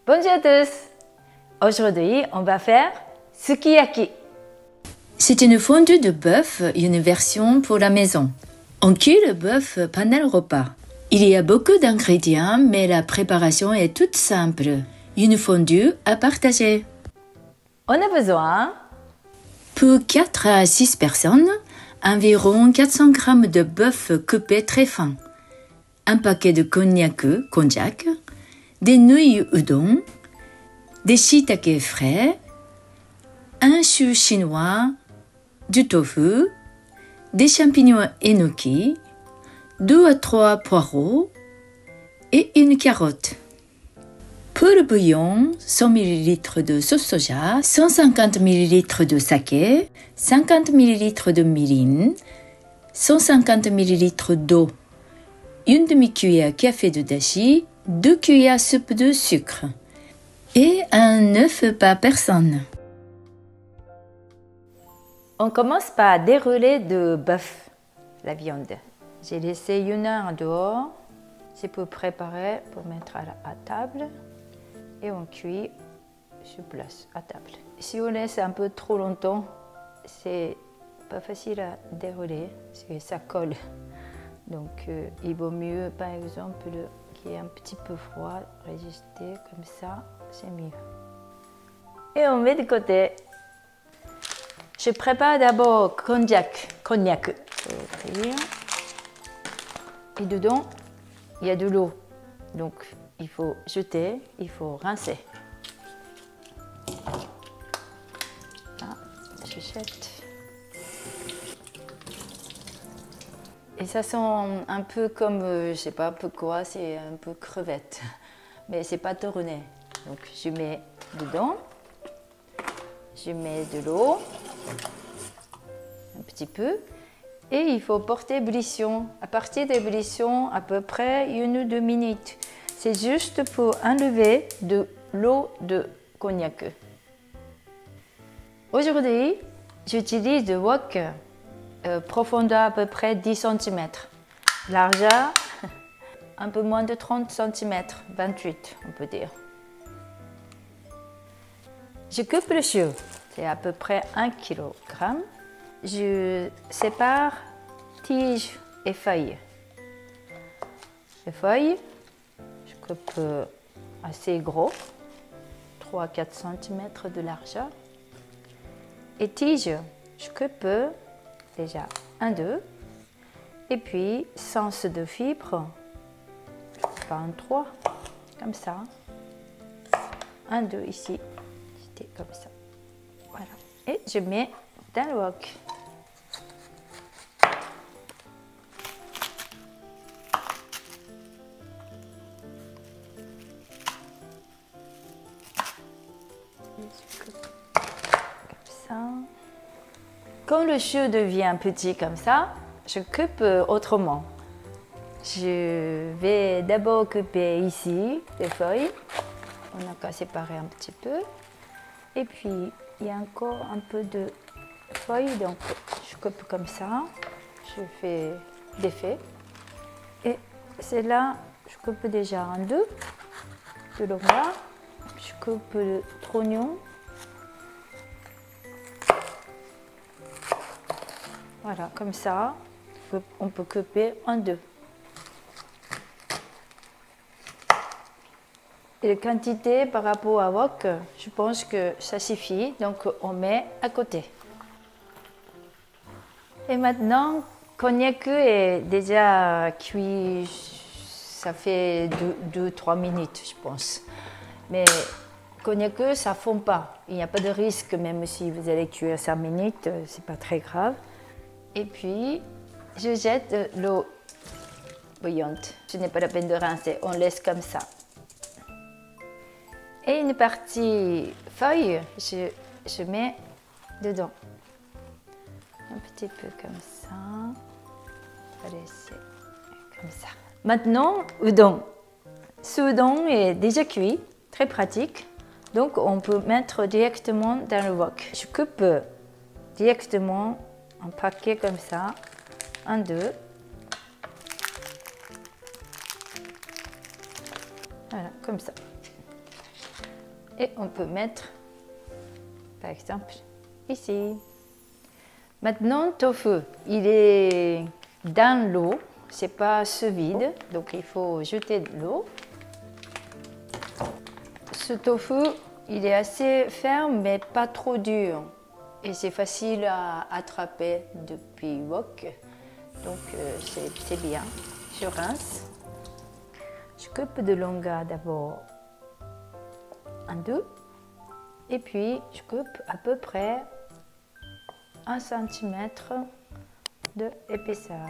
Bonjour à tous! Aujourd'hui, on va faire sukiyaki. C'est une fondue de bœuf, une version pour la maison. On cuit le bœuf pendant le repas. Il y a beaucoup d'ingrédients, mais la préparation est toute simple. Une fondue à partager. On a besoin pour 4 à 6 personnes, environ 400 g de bœuf coupé très fin, un paquet de konjac, des nouilles udon, des shiitake frais, un chou chinois, du tofu, des champignons enoki, 2 à 3 poireaux et une carotte. Pour le bouillon, 100 ml de sauce soja, 150 ml de saké, 50 ml de mirin, 150 ml d'eau, une demi-cuillère café de dashi, 2 cuillères soupe de sucre et un œuf par personne. On commence par dérouler de bœuf, la viande. J'ai laissé 1 heure dehors. C'est pour préparer, pour mettre à table. Et on cuit sur place, à table. Si on laisse un peu trop longtemps, c'est pas facile à dérouler, parce que ça colle. Donc il vaut mieux, par exemple, qu'il y ait un petit peu froid, résister comme ça, c'est mieux. Et on met de côté. Je prépare d'abord cognac. Et dedans, il y a de l'eau. Donc, il faut jeter, il faut rincer. Là, je jette. Et ça sent un peu comme, je sais pas un peu quoi, c'est un peu crevette. Mais c'est pas tourné. Donc, je mets dedans. Je mets de l'eau, un petit peu. Et il faut porter ébullition. À partir d'ébullition, à peu près 1 ou 2 minutes. C'est juste pour enlever de l'eau de cognac. Aujourd'hui, j'utilise le wok profondeur à peu près 10 cm. Largeur, un peu moins de 30 cm, 28 on peut dire. Je coupe le chou, c'est à peu près 1 kg. Je sépare tiges et feuilles. Les feuilles, je coupe assez gros, 3-4 cm de largeur. Et tiges, je coupe déjà 1-2. Et puis, sens de fibre, pas un 3, comme ça. 1-2 ici, c'était comme ça. Voilà. Et je mets dans le wok. Quand le chou devient petit comme ça, je coupe autrement. Je vais d'abord couper ici les feuilles. On a qu'à séparer un petit peu. Et puis, il y a encore un peu de feuilles, donc je coupe comme ça. Je fais des faits. Et c'est là, je coupe déjà en 2 de longueur. Je coupe le trognon. Voilà, comme ça, on peut couper en 2. Et la quantité par rapport à wok, je pense que ça suffit, donc on met à côté. Et maintenant, cognac est déjà cuit, ça fait 2-3 minutes, je pense. Mais cognac, ça ne fond pas. Il n'y a pas de risque, même si vous allez cuire 5 minutes, c'est pas très grave. Et puis, je jette l'eau bouillante. Ce n'est pas la peine de rincer, on laisse comme ça. Et une partie feuille, je mets dedans. Un petit peu comme ça. On va laisser comme ça. Maintenant, udon. Ce udon est déjà cuit, très pratique. Donc, on peut mettre directement dans le wok. Je coupe directement un paquet comme ça, 1-2. Voilà, comme ça. Et on peut mettre, par exemple, ici. Maintenant, tofu, il est dans l'eau, c'est pas sous vide, donc il faut jeter de l'eau. Ce tofu, il est assez ferme, mais pas trop dur. Et c'est facile à attraper depuis wok, donc c'est bien. Je rince. Je coupe de longueur d'abord en deux, et puis je coupe à peu près 1 cm d'épaisseur.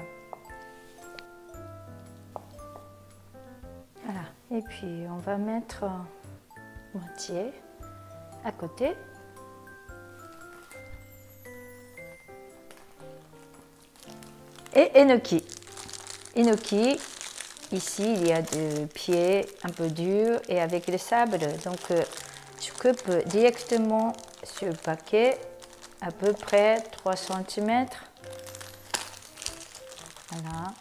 Voilà. Et puis on va mettre moitié à côté. Et enoki. Enoki, ici il y a des pieds un peu durs et avec le sable. Donc je coupe directement sur le paquet à peu près 3 cm. Voilà.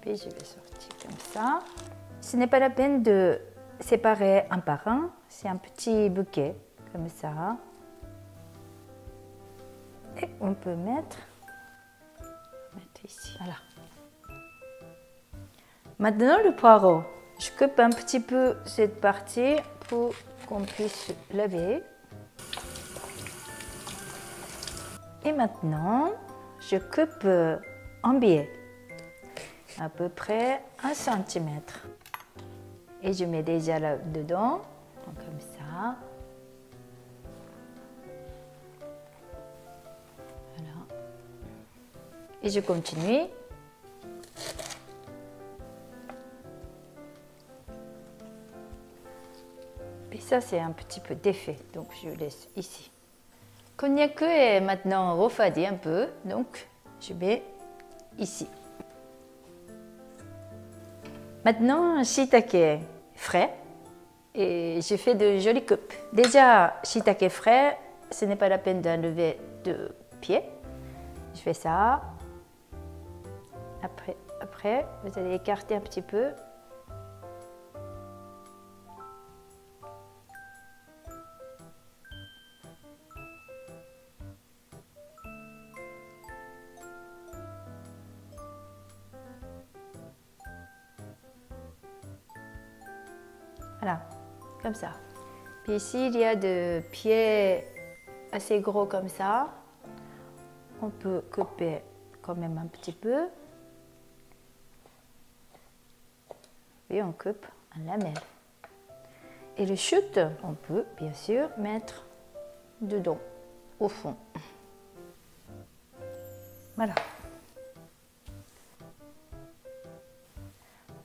Puis je vais sortir comme ça. Ce n'est pas la peine de séparer un par un, c'est un petit bouquet comme ça. Et on peut mettre ici. Voilà. Maintenant le poireau. Je coupe un petit peu cette partie pour qu'on puisse laver. Et maintenant, je coupe en biais, à peu près 1 cm. Et je mets déjà là dedans, comme ça. Voilà. Et je continue. Et ça, c'est un petit peu défait, donc je laisse ici. Cognac est maintenant refroidi un peu, donc je mets ici. Maintenant, shiitake frais et je fais de jolies coupes. Déjà, shiitake frais, ce n'est pas la peine d'enlever de pied. Je fais ça. Après, vous allez écarter un petit peu. Voilà, comme ça. Puis ici, il y a des pieds assez gros comme ça. On peut couper quand même un petit peu. Et on coupe en lamelles. Et le chute, on peut bien sûr mettre dedans, au fond. Voilà.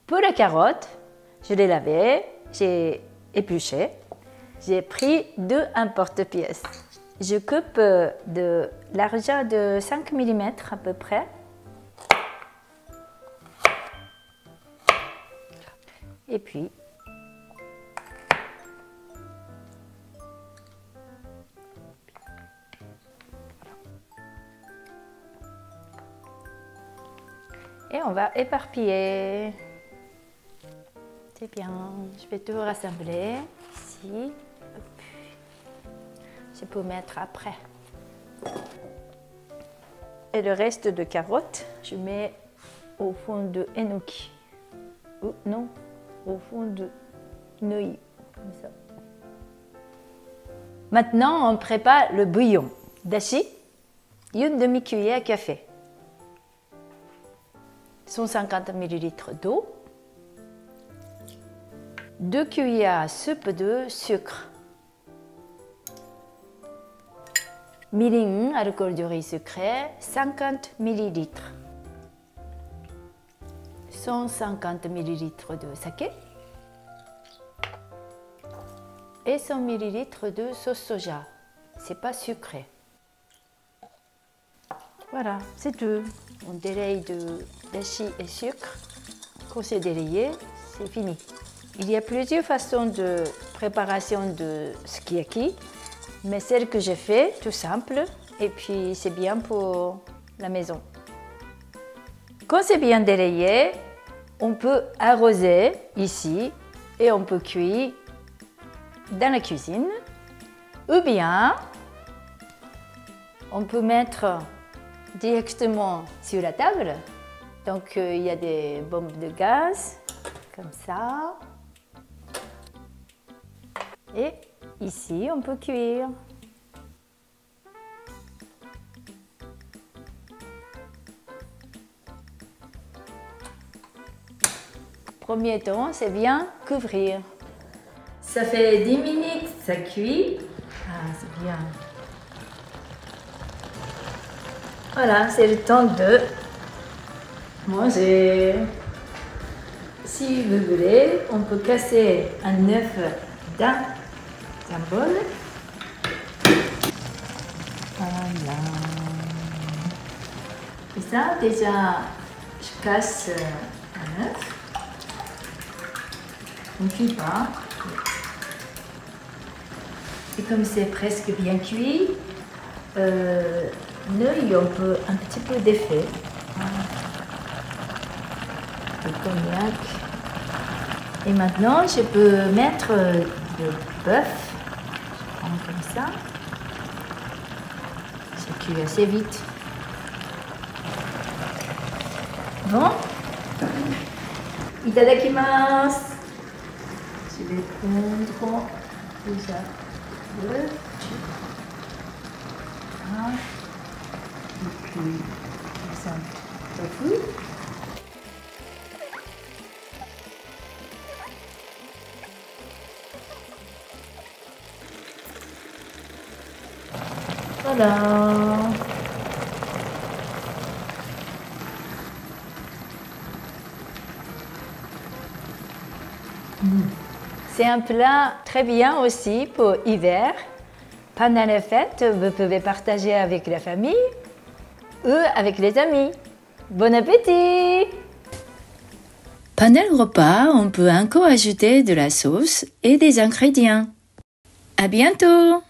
Pour la carotte, je l'ai lavée. J'ai épluché, j'ai pris 2 emporte-pièces. Je coupe de largeur de 5 mm à peu près. Et puis, et on va éparpiller. C'est bien, je vais tout rassembler ici. Je peux mettre après. Et le reste de carottes, je mets au fond de enoki. Ou non, au fond de nouilles, comme ça. Maintenant, on prépare le bouillon. Dashi, 1 demi-cuillère à café. 150 ml d'eau. 2 cuillères à soupe de sucre. Mirin, alcool de riz sucré, 50 ml. 150 ml de saké. Et 100 ml de sauce soja. C'est pas sucré. Voilà, c'est tout. On délaye de dashi et sucre. Quand c'est délayé, c'est fini. Il y a plusieurs façons de préparation de sukiyaki, mais celle que j'ai fait, tout simple, et puis c'est bien pour la maison. Quand c'est bien délayé, on peut arroser ici Et on peut cuire dans la cuisine. Ou bien, on peut mettre directement sur la table. Donc, il y a des bombes de gaz, comme ça. Et ici, on peut cuire. Premier temps, c'est bien couvrir. Ça fait 10 minutes, ça cuit. Ah, c'est bien. Voilà, c'est le temps de manger. Si vous voulez, on peut casser un œuf dans un bol. Voilà. Et ça, déjà, je casse un œuf. On ne cuit pas. Et comme c'est presque bien cuit, l'œil, on peut un petit peu d'effet. Le cognac. Et maintenant, je peux mettre le bœuf. Je prends comme ça. Ça cuit assez vite. Bon. Itadakimasu. Je vais prendre déjà le bœuf. Et puis, ça, tofu. Voilà. C'est un plat très bien aussi pour l'hiver. Pendant les fêtes, vous pouvez partager avec la famille ou avec les amis. Bon appétit! Pendant le repas, on peut encore ajouter de la sauce et des ingrédients. À bientôt!